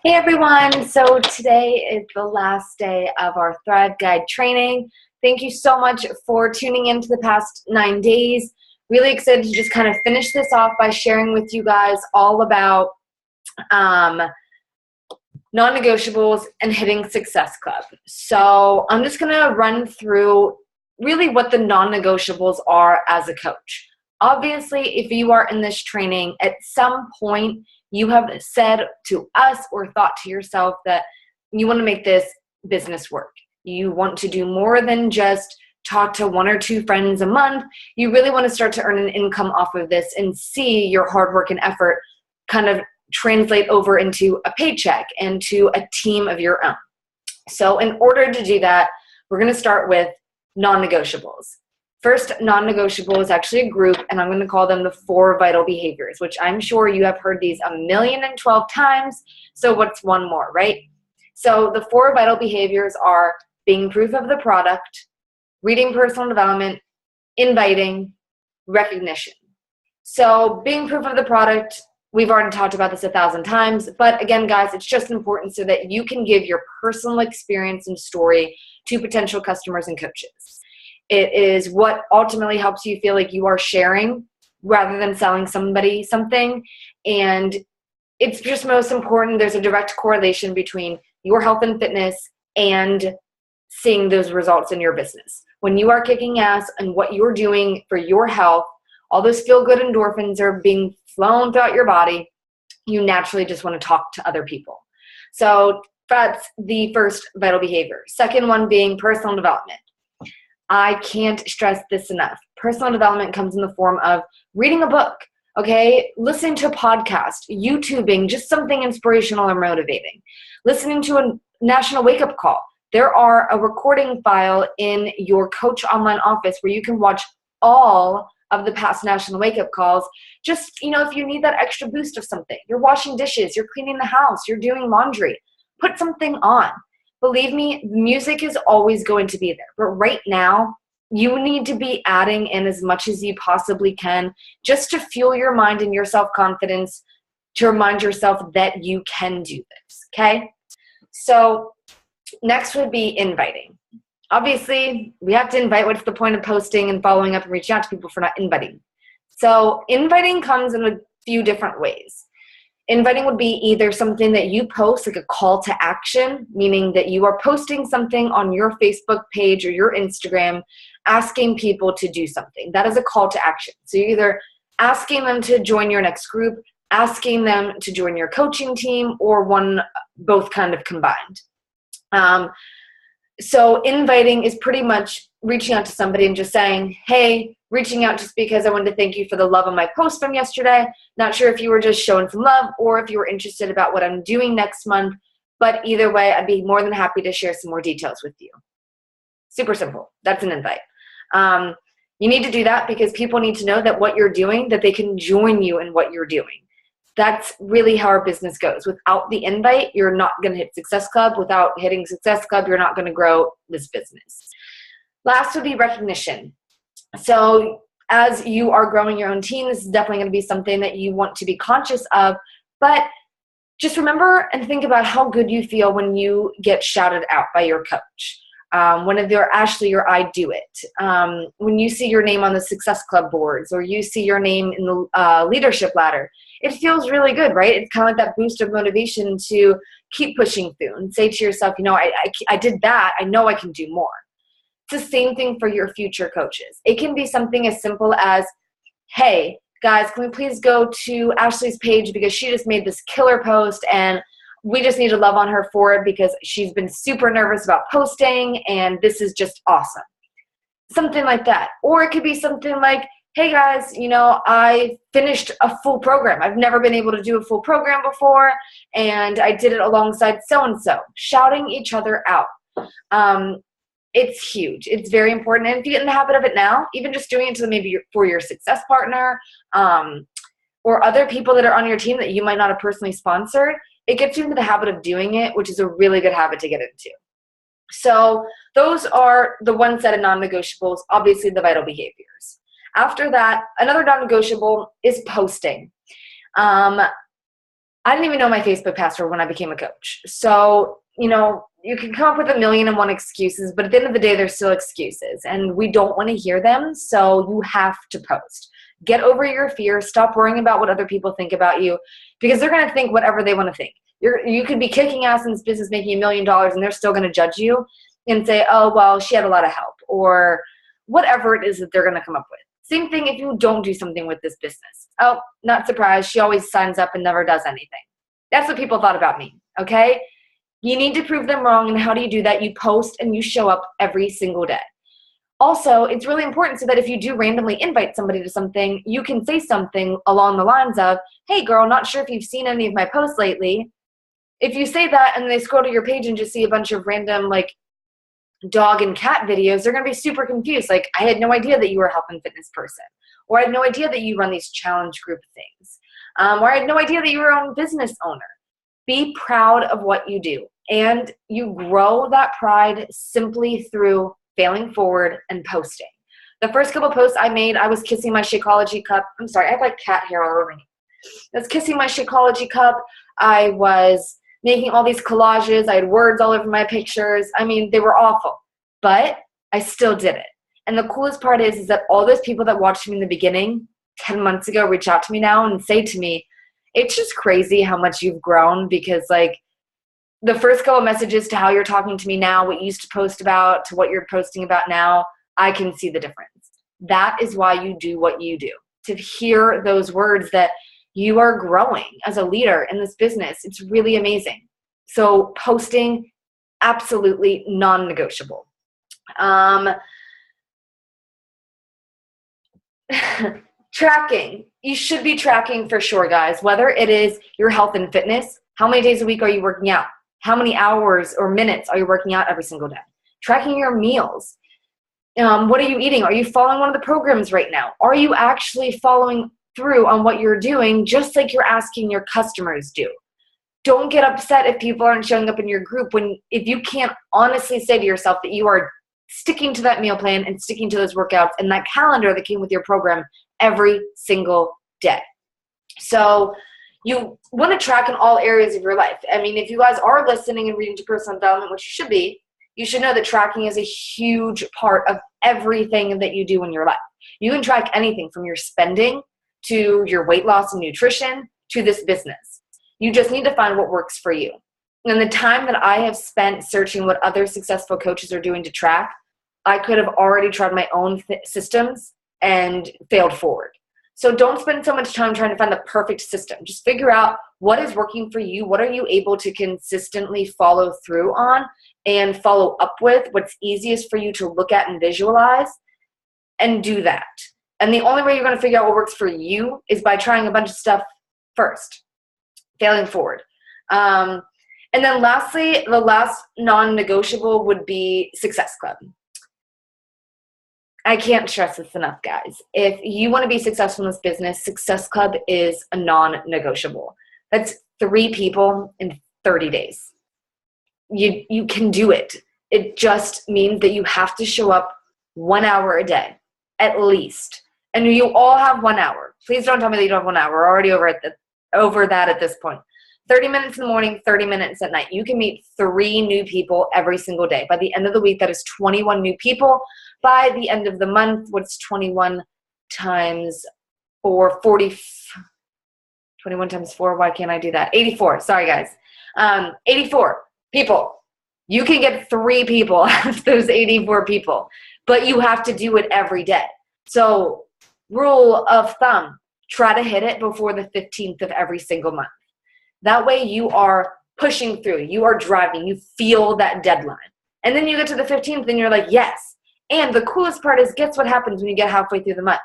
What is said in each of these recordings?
Hey everyone, so today is the last day of our Thrive Guide training. Thank you so much for tuning in to the past 9 days. Really excited to just kind of finish this off by sharing with you guys all about non-negotiables and hitting Success Club. So I'm just going to run through really what the non-negotiables are as a coach. Obviously, if you are in this training, at some point you have said to us or thought to yourself that you want to make this business work. You want to do more than just talk to 1 or 2 friends a month. You really want to start to earn an income off of this and see your hard work and effort kind of translate over into a paycheck and to a team of your own. So in order to do that, we're going to start with non-negotiables. First non-negotiable is actually a group, and I'm going to call them the 4 vital behaviors, which I'm sure you have heard these 1,012 times. So what's one more, right? So the 4 vital behaviors are being proof of the product, reading personal development, inviting, recognition. So being proof of the product, we've already talked about this 1,000 times, but again, guys, it's just important so that you can give your personal experience and story to potential customers and coaches. It is what ultimately helps you feel like you are sharing rather than selling somebody something. And it's just most important. There's a direct correlation between your health and fitness and seeing those results in your business. When you are kicking ass and what you're doing for your health, all those feel-good endorphins are being flown throughout your body. You naturally just want to talk to other people. So that's the first vital behavior. Second one being personal development. I can't stress this enough. Personal development comes in the form of reading a book, okay? Listening to a podcast, YouTubing, just something inspirational or motivating. Listening to a national wake-up call. There are a recording file in your Coach Online office where you can watch all of the past national wake-up calls. Just, if you need that extra boost of something. You're washing dishes, you're cleaning the house, you're doing laundry. Put something on. Believe me, music is always going to be there. But right now, you need to be adding in as much as you possibly can just to fuel your mind and your self-confidence, to remind yourself that you can do this, okay? So next would be inviting. Obviously, we have to invite. What's the point of posting and following up and reaching out to people for not inviting? So inviting comes in a few different ways. Inviting would be either something that you post, like a call to action, meaning that you are posting something on your Facebook page or your Instagram, asking people to do something. That is a call to action. So you're either asking them to join your next group, asking them to join your coaching team, or both kind of combined. So inviting is pretty much reaching out to somebody and just saying, hey, reaching out just because I wanted to thank you for the love on my post from yesterday. Not sure if you were just showing some love or if you were interested about what I'm doing next month. But either way, I'd be more than happy to share some more details with you. Super simple. That's an invite. You need to do that because people need to know that what you're doing, that they can join you in what you're doing. That's really how our business goes. Without the invite, you're not going to hit Success Club. Without hitting Success Club, you're not going to grow this business. Last would be recognition. So as you are growing your own team, this is definitely going to be something that you want to be conscious of. But just remember and think about how good you feel when you get shouted out by your coach. When they're Ashley or I do it. When you see your name on the Success Club boards or you see your name in the leadership ladder, it feels really good, right? It's kind of like that boost of motivation to keep pushing through and say to yourself, I did that. I know I can do more. It's the same thing for your future coaches. It can be something as simple as, hey, guys, can we please go to Ashley's page because she just made this killer post and we just need to love on her for it because she's been super nervous about posting and this is just awesome. Something like that. Or it could be something like, hey guys, I finished a full program. I've never been able to do a full program before and I did it alongside so-and-so. Shouting each other out. It's huge. It's very important. And if you get in the habit of it now, even just doing it to maybe for your success partner or other people that are on your team that you might not have personally sponsored, it gets you into the habit of doing it, which is a really good habit to get into. So those are the one set of non-negotiables, obviously the vital behaviors. After that, another non-negotiable is posting. I didn't even know my Facebook password when I became a coach. So, you can come up with 1,000,001 excuses, but at the end of the day, they're still excuses, and we don't want to hear them. So you have to post. Get over your fear. Stop worrying about what other people think about you, because they're going to think whatever they want to think. You could be kicking ass in this business, making $1,000,000, and they're still going to judge you and say, oh, well, she had a lot of help, or whatever it is that they're going to come up with. Same thing if you don't do something with this business. Oh, not surprised. She always signs up and never does anything. That's what people thought about me, okay? You need to prove them wrong, and how do you do that? You post and you show up every single day. Also, it's really important so that if you do randomly invite somebody to something, you can say something along the lines of, hey girl, not sure if you've seen any of my posts lately. If you say that and they scroll to your page and just see a bunch of random dog and cat videos, they're going to be super confused. Like, I had no idea that you were a health and fitness person, or I had no idea that you run these challenge group things, or I had no idea that you were your own business owner. Be proud of what you do, and you grow that pride simply through failing forward and posting. The first couple posts I made, I was kissing my Shakeology cup. I'm sorry, I have cat hair all over me. I was kissing my Shakeology cup. I was making all these collages. I had words all over my pictures. I mean, they were awful, but I still did it. And the coolest part is that all those people that watched me in the beginning 10 months ago reach out to me now and say to me, it's just crazy how much you've grown, because the first couple messages to how you're talking to me now, what you used to post about to what you're posting about now, I can see the difference. That is why you do what you do. To hear those words that you are growing as a leader in this business, it's really amazing. So posting, absolutely non-negotiable. Tracking. You should be tracking for sure, guys, whether it is your health and fitness. How many days a week are you working out? How many hours or minutes are you working out every single day? Tracking your meals. What are you eating? Are you following one of the programs right now? Are you actually following through on what you're doing, just like you're asking your customers do? Don't get upset if people aren't showing up in your group if you can't honestly say to yourself that you are sticking to that meal plan and sticking to those workouts and that calendar that came with your program every single day. So you want to track in all areas of your life. I mean, if you guys are listening and reading to personal development, which you should be, you should know that tracking is a huge part of everything that you do in your life. You can track anything from your spending to your weight loss and nutrition to this business. You just need to find what works for you. And the time that I have spent searching what other successful coaches are doing to track, I could have already tried my own systems and failed forward. So don't spend so much time trying to find the perfect system. Just figure out what is working for you. What are you able to consistently follow through on and follow up with? What's easiest for you to look at and visualize, and do that. And the only way you're going to figure out what works for you is by trying a bunch of stuff first, failing forward. And then lastly, the last non-negotiable would be Success Club. I can't stress this enough, guys. If you want to be successful in this business, Success Club is a non-negotiable. That's 3 people in 30 days. You can do it. It just means that you have to show up 1 hour a day, at least. And you all have 1 hour. Please don't tell me that you don't have 1 hour. We're already over that at this point. 30 minutes in the morning, 30 minutes at night. You can meet 3 new people every single day. By the end of the week, that is 21 new people. By the end of the month, what's 21 times 4? 21 times 4, why can't I do that? 84, sorry guys. 84 people. You can get 3 people out of those 84 people, but you have to do it every day. So rule of thumb, try to hit it before the 15th of every single month. That way you are pushing through, you are driving, you feel that deadline. And then you get to the 15th and you're like, yes. And the coolest part is, guess what happens when you get halfway through the month?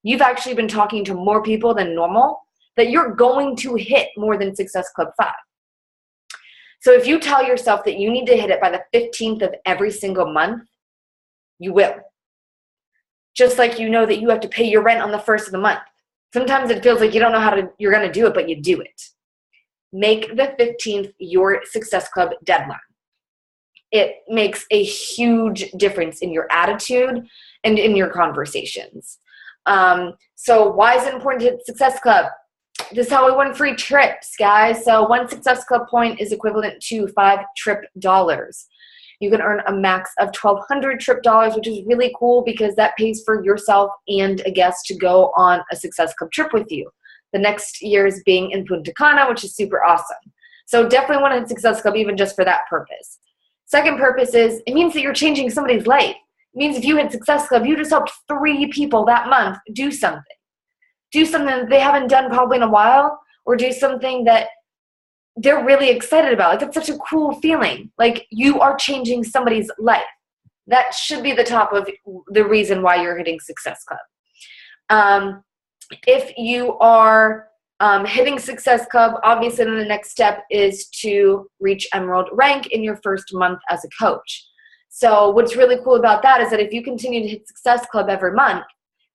You've actually been talking to more people than normal, that you're going to hit more than Success Club 5. So if you tell yourself that you need to hit it by the 15th of every single month, you will. Just like you know that you have to pay your rent on the 1st of the month. Sometimes it feels like you don't know you're going to do it, but you do it. Make the 15th your Success Club deadline. It makes a huge difference in your attitude and in your conversations. So why is it important to hit Success Club? This is how we win free trips, guys. So one Success Club point is equivalent to 5 trip dollars. You can earn a max of 1,200 trip dollars, which is really cool because that pays for yourself and a guest to go on a Success Club trip with you. The next year is being in Punta Cana, which is super awesome. So definitely want to hit Success Club even just for that purpose. Second purpose is it means that you're changing somebody's life. It means if you hit Success Club, you just helped 3 people that month do something. Do something that they haven't done probably in a while, or do something that they're really excited about. Like, that's such a cool feeling. Like, you are changing somebody's life. That should be the top of the reason why you're hitting Success Club. If you are hitting Success Club, obviously then the next step is to reach Emerald rank in your first month as a coach. So what's really cool about that is that if you continue to hit Success Club every month,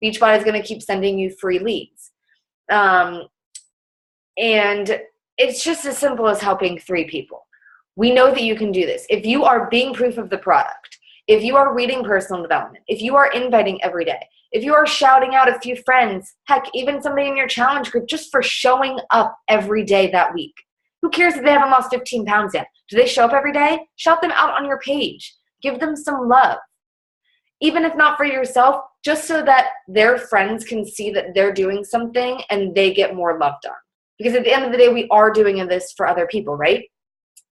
Beachbody is going to keep sending you free leads. And it's just as simple as helping 3 people. We know that you can do this. If you are being proof of the product, if you are reading personal development, if you are inviting every day, if you are shouting out a few friends, heck, even somebody in your challenge group just for showing up every day that week. Who cares if they haven't lost 15 pounds yet? Do they show up every day? Shout them out on your page. Give them some love. Even if not for yourself, just so that their friends can see that they're doing something and they get more loved on. Because at the end of the day, we are doing this for other people, right?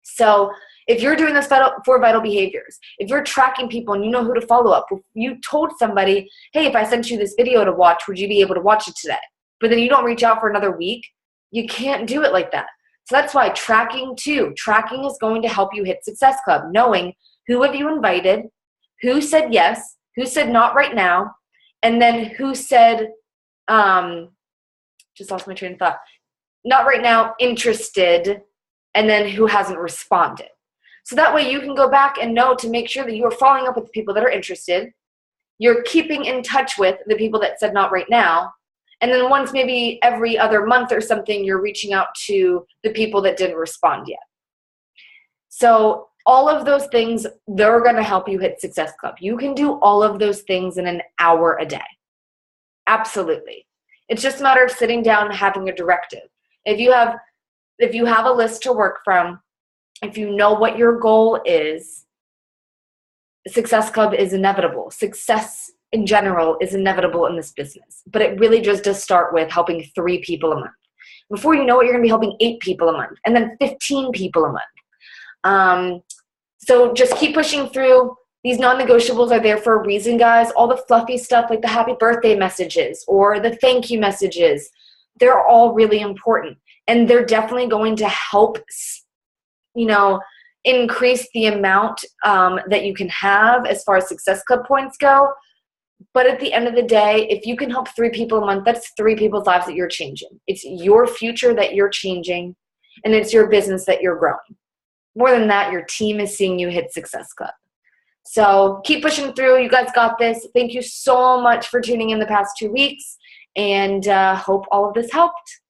So if you're doing this for vital behaviors, if you're tracking people and you know who to follow up, if you told somebody, hey, if I sent you this video to watch, would you be able to watch it today? But then you don't reach out for another week, you can't do it like that. So that's why tracking is going to help you hit Success Club, knowing who have you invited, who said yes, who said not right now, and then who said, just lost my train of thought, not right now, interested, and then who hasn't responded. So that way you can go back and know to make sure that you are following up with the people that are interested, you're keeping in touch with the people that said not right now, and then once maybe every other month or something, you're reaching out to the people that didn't respond yet. So all of those things, they're going to help you hit Success Club. You can do all of those things in an hour a day. Absolutely. It's just a matter of sitting down and having a directive. If you have a list to work from, if you know what your goal is, Success Club is inevitable. Success in general is inevitable in this business. But it really just does start with helping 3 people a month. Before you know it, you're going to be helping 8 people a month, and then 15 people a month. So just keep pushing through. These non-negotiables are there for a reason, guys. All the fluffy stuff like the happy birthday messages or the thank you messages, they're all really important. And they're definitely going to help, increase the amount that you can have as far as Success Club points go. But at the end of the day, if you can help 3 people a month, that's 3 people's lives that you're changing. It's your future that you're changing, and it's your business that you're growing. More than that, your team is seeing you hit Success Club. So keep pushing through. You guys got this. Thank you so much for tuning in the past 2 weeks, and hope all of this helped.